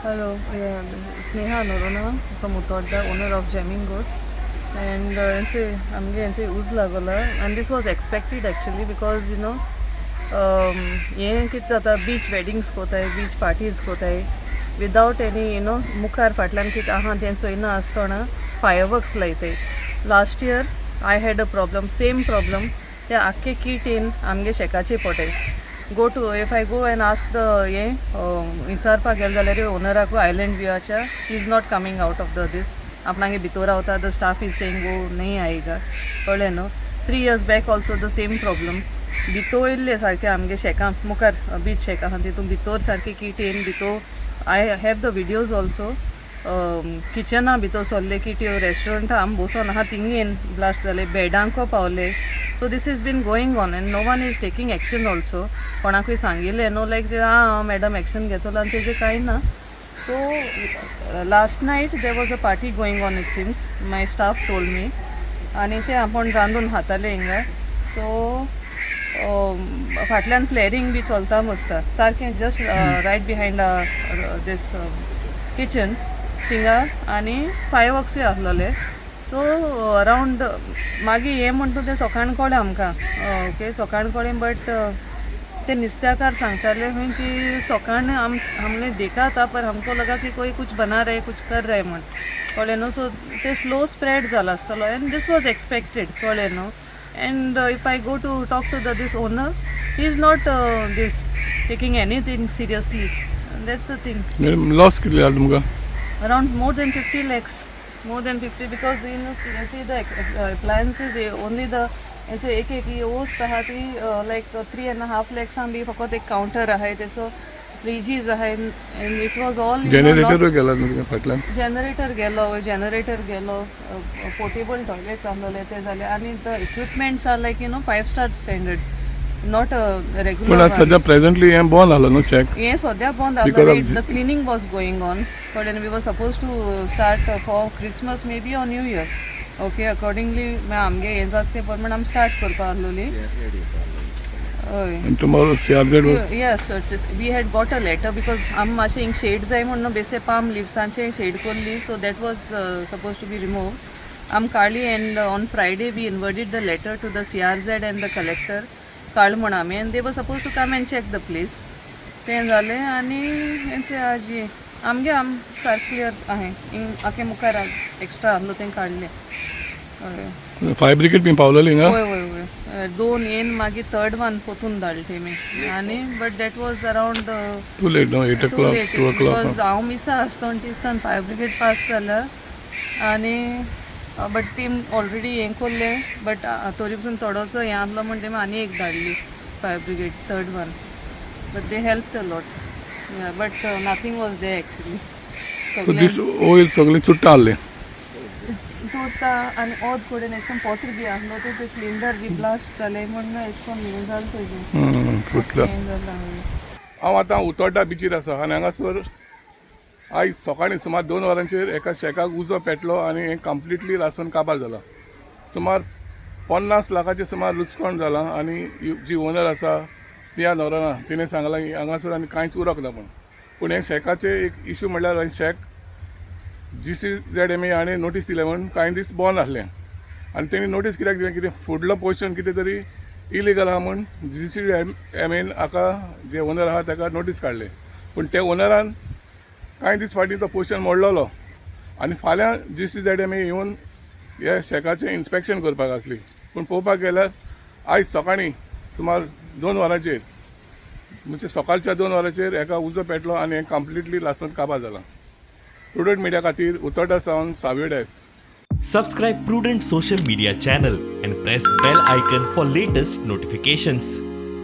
Hello, yeah, Sneha Norona from Uttarda, owner of Jamming Goat. And आमगे ऊज लागला and this was expected actually because हें कितें जाता beach weddings कोताय beach parties कोताय विदाउट एनी मुखार फाटल्यान कितें आहा तें चोयना आसतना फायरवर्क्स लायताय. Last year I had a problem same problem ते आख्खे किट येन आमगे शेकाचे पोटाय. Go to if I go and ask the विचारपाक गेले जाल्यार ओनराकू आयलैंड व्यूआच्या he is not coming out of the दीस आपणागे भितर रावता द स्टाफ इज सेइंग वो नहीं आएगा कळ्ळें न्हू. 3 years back also the same problem भितो येयल्ले सारके आमगे शेकां मुखार बीच शेक आहा तितून भितर सारके किट येन भितो I have the videos also किचना भितर सरले किट ह्यो रेस्टॉरंटा आमी बसून आहा थिंगेन ब्लास्ट जाले बेडांको पावले. So this is been going on and no one is taking action also. कोणाकूय सांगिल्लें नो लायक मॅडम एक्शन घेतलो आनी तेजें कांय ना. So last night there was a party going on it seems. My staff told me. आणि ते आपण रांदून हाताले हिंगा. सो फाटल्यान फ्लेरिंग बी चलता मस्ता सारकें जस्ट रायट बिहायंड दीस किचन थिंगा आनी फायरवर्क्सूय आसलोले. सो अरावंड मागीर हें म्हणटा तें सकाळ कळ्ळें आमकां ओके सकाळ कळ्ळें बट ते निस्त्याकार सांगताले हुई कि सकाळ हमने देखा था पर हमको लगा कि कोई कुछ बना रहे कुछ कर रहे म्हण कळ्ळें न्हू. सो ते स्लो स्प्रेड जाला आसतलो एंड दिस वॉज एक्सपेक्टेड कळ्ळें न्हू. And if I go to talk to the this owner he is not this taking anything seriously. That's the thing. Loss कितले जाला तुमकां? Around more than 50 lakhs because see the appliances only the एक वस्त आहा ती लायक 3.5 lakhs बी फकत एक counter आहाय तेचो फ्रिजीज आहाय end it was all generator गेला तुमकां फाटल्यान? जनरेटर गेलो पोर्टेबल टॉयलेट्स आसलोले ते जाले आनी the equipments are like 5 star standard not regular. पण सध्या प्रेझेंटली हें बंद आसलो न्हू शेक? हें सद्या बंद आसलो. The cleaning was going on but we were suppose to start for Christmas maybe or new year. Okay accordingly आमगे हें जाता ते प्रमाण आमी स्टार्ट करपा आसलोली. हय tomorrow CRZ was yes we had got a letter because आमी मातशें हिंग शेड जाय म्हणून बेश्टे पाम लिव्सांचे शेड करली so that was suppose to be remove. आमी काडली and on Friday we inverted the letter to the CRZ and the collector काड म्हण आमी and they were suppose to come and check the place. तें जालें आनी हेंचे आज आमगे सारकें क्लियर आहे हिंग आखे मुखार एक्स्ट्रा आसलो तें काडलें. हय फायर ब्रिगेड बी पावलेली हिंगा? वय वय वय 2 येन मागीर थर्ड वन पोतून धाडले तेमी आनी but that was around too late no 8 o'clock 2 o'clock. Because हांव मिसा आसतना दिसान फायर ब्रिगेड पास जाल्यार आनी बट टीम ऑलरेडी हें कोल्लें बट तरी पसून थोडोसो हें आसलो म्हण तेमी आनी एक धाडली fire brigade third one but they help a lot but nothing was they actually. So this oil सगळें चुट्टा आसलें चोरता आनी ओद कडेन एशें पोटर बी आसलो ते सिलिंडर बी ब्लास्ट जाले म्हणून एशें कोन्न हें जालें तेजें फुटला. हें जालां. हांव आतां उतोड्डा बिचीर आसा आनी हांगासर आयज सकाळीं सुमार 2 वरांचेर एका शेकाक उजो पेटलो आनी हें कंप्लिटली लासून काबार जाला. सुमार 50 लाखाचें सुमार लुचपण जालां आनी जी ओनर आसा स्नेहा नोराना तिणें सांगलां की हांगासर आनी कांयच उरक ना पूण हे शेकाचें एक इश्यू म्हणल्यार हे शेक GCZMA हाणें नोटीस दिलें म्हण कांय दीस बंद आसलें आनी तेणी नोटीस कित्याक दिलें कितें फुडलो पोजिशन कितें तरी इलिगल आहा म्हण GCZMAन हाका जे ओनर आहा ताका नोटीस काडले. पूण ते ओनरान कांय दीस फाटीं तो पोजिशन मोडलोलो आनी फाल्यां GCZMA येवन हे शेकाचें इन्स्पेक्शन करपाक आसली. पूण पळोवपाक गेल्यार आयज सकाळीं सुमार 2 वरांचेर म्हणजे सकाळच्या 2 वरांचेर हेका उजो पेटलो आनी हें कंप्लिटली लासून काबार जालां. प्रुडंट मिडिया खातीर उतोड्डा सावन सावयो डेस. Subscribe Prudent social media channel and press bell icon for latest notifications.